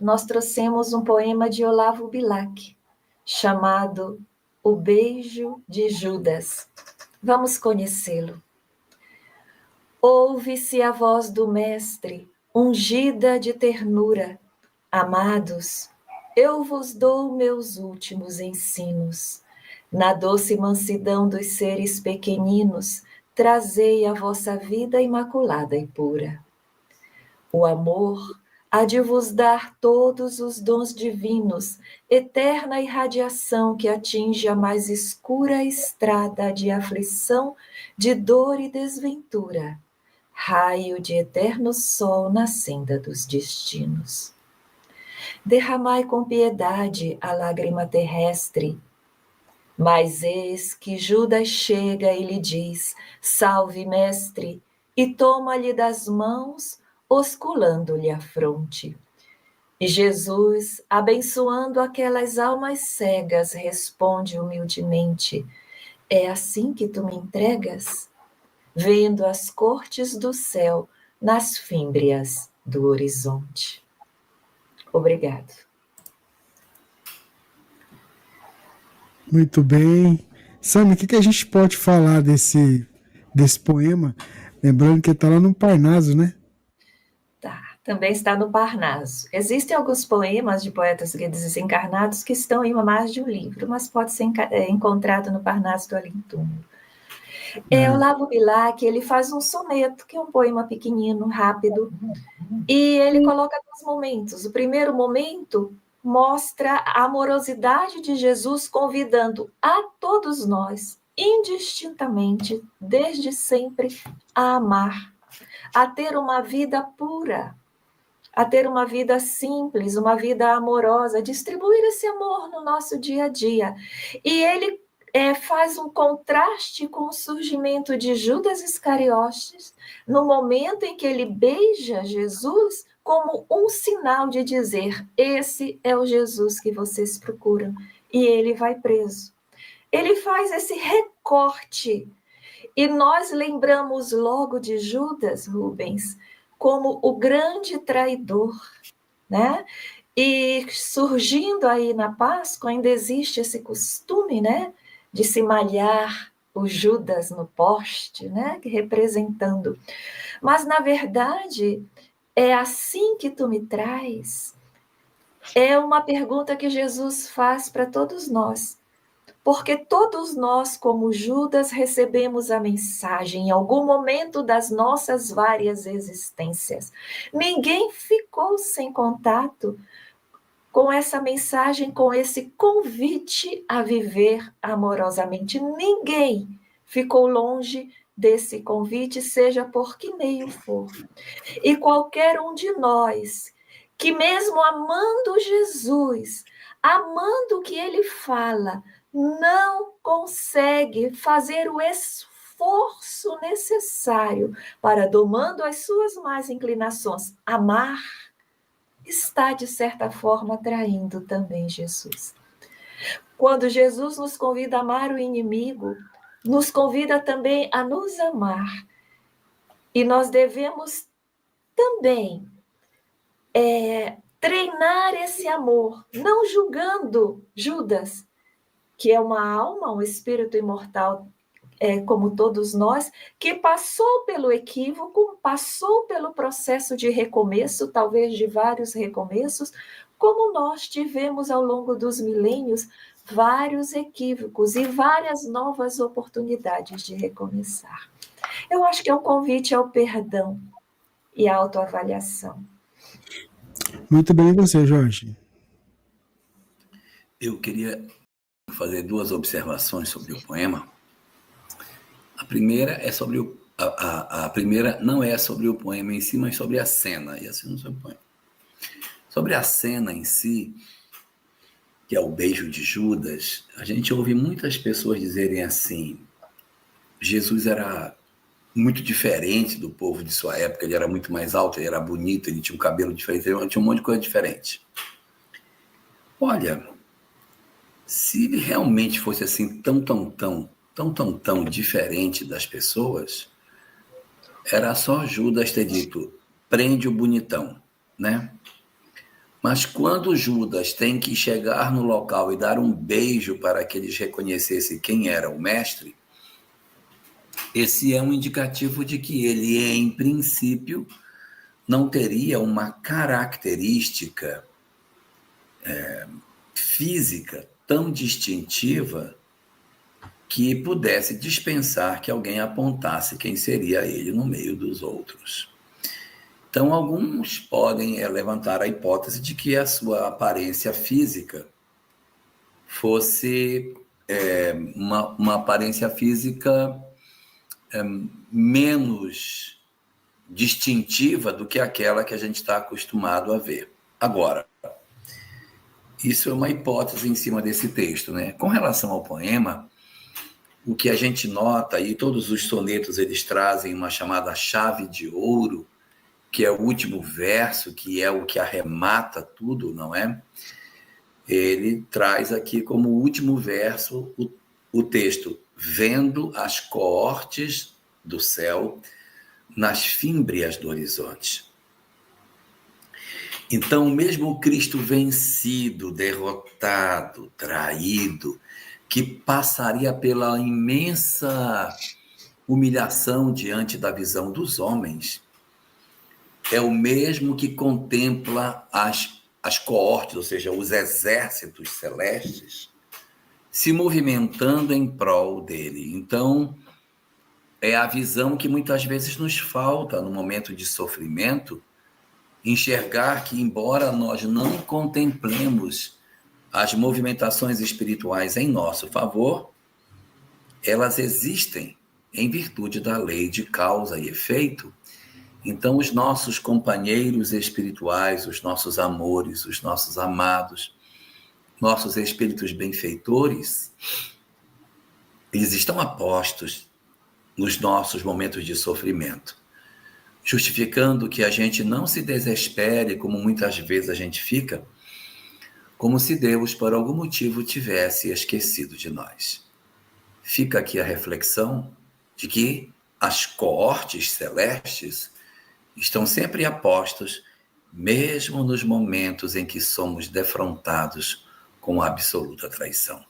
nós trouxemos um poema de Olavo Bilac, chamado O Beijo de Judas. Vamos conhecê-lo. Ouve-se a voz do mestre, ungida de ternura. Amados, eu vos dou meus últimos ensinos. Na doce mansidão dos seres pequeninos, trazei a vossa vida imaculada e pura. O amor há de vos dar todos os dons divinos, eterna irradiação que atinge a mais escura estrada de aflição, de dor e desventura, raio de eterno sol na senda dos destinos. Derramai com piedade a lágrima terrestre, mas eis que Judas chega e lhe diz: salve, mestre, e toma-lhe das mãos, osculando-lhe a fronte. E Jesus, abençoando aquelas almas cegas, responde humildemente: é assim que tu me entregas? Vendo as cortes do céu nas fímbrias do horizonte. Obrigado. Muito bem. Sami, o que a gente pode falar desse poema? Lembrando que está lá no Parnaso, né? Também está no Parnaso. Existem alguns poemas de poetas desencarnados que estão em mais de um livro, mas pode ser encontrado no Parnaso do Além-Túmulo. Olavo Bilac, ele faz um soneto, que é um poema pequenino, rápido, e ele coloca dois momentos. O primeiro momento mostra a amorosidade de Jesus convidando a todos nós, indistintamente, desde sempre, a amar, a ter uma vida pura, a ter uma vida simples, uma vida amorosa, distribuir esse amor no nosso dia a dia. E ele faz um contraste com o surgimento de Judas Iscariotes, no momento em que ele beija Jesus, como um sinal de dizer: esse é o Jesus que vocês procuram. E ele vai preso. Ele faz esse recorte. E nós lembramos logo de Judas, Rubens, como o grande traidor, né? E surgindo aí na Páscoa, ainda existe esse costume, né? De se malhar o Judas no poste, né? Representando. Mas, na verdade, é assim que tu me traz? É uma pergunta que Jesus faz para todos nós. Porque todos nós, como Judas, recebemos a mensagem em algum momento das nossas várias existências. Ninguém ficou sem contato com essa mensagem, com esse convite a viver amorosamente. Ninguém ficou longe desse convite, seja por que meio for. E qualquer um de nós, que mesmo amando Jesus, amando o que ele fala, não consegue fazer o esforço necessário para, domando as suas más inclinações, amar, está, de certa forma, traindo também Jesus. Quando Jesus nos convida a amar o inimigo, nos convida também a nos amar. E nós devemos também treinar esse amor, não julgando Judas, que é uma alma, um espírito imortal, como todos nós, que passou pelo equívoco, passou pelo processo de recomeço, talvez de vários recomeços, como nós tivemos ao longo dos milênios vários equívocos e várias novas oportunidades de recomeçar. Eu acho que é um convite ao perdão e à autoavaliação. Muito bem, e você, Jorge? Eu queria fazer duas observações sobre o poema. A primeira é sobre a primeira não é sobre o poema em si, mas sobre a cena, e assim não sobre o poema. Sobre a cena em si, que é o beijo de Judas, a gente ouve muitas pessoas dizerem assim: Jesus era muito diferente do povo de sua época, ele era muito mais alto, ele era bonito, ele tinha um cabelo diferente, ele tinha um monte de coisa diferente. Olha, se ele realmente fosse assim tão diferente das pessoas, era só Judas ter dito: prende o bonitão, né? Mas quando Judas tem que chegar no local e dar um beijo para que eles reconhecessem quem era o mestre, esse é um indicativo de que ele, em princípio, não teria uma característica física tão distintiva que pudesse dispensar que alguém apontasse quem seria ele no meio dos outros. Então, alguns podem levantar a hipótese de que a sua aparência física fosse uma aparência física menos distintiva do que aquela que a gente está acostumado a ver. Agora, isso é uma hipótese em cima desse texto, né? Com relação ao poema, o que a gente nota, e todos os sonetos eles trazem uma chamada chave de ouro, que é o último verso, que é o que arremata tudo, não é? Ele traz aqui como último verso o texto: vendo as coortes do céu nas fímbrias do horizonte. Então, mesmo o Cristo vencido, derrotado, traído, que passaria pela imensa humilhação diante da visão dos homens, é o mesmo que contempla as coortes, ou seja, os exércitos celestes, se movimentando em prol dele. Então, é a visão que muitas vezes nos falta no momento de sofrimento, enxergar que, embora nós não contemplemos as movimentações espirituais em nosso favor, elas existem em virtude da lei de causa e efeito. Então, os nossos companheiros espirituais, os nossos amores, os nossos amados, nossos espíritos benfeitores, eles estão apostos nos nossos momentos de sofrimento, justificando que a gente não se desespere, como muitas vezes a gente fica, como se Deus, por algum motivo, tivesse esquecido de nós. Fica aqui a reflexão de que as coortes celestes estão sempre apostos, mesmo nos momentos em que somos defrontados com a absoluta traição.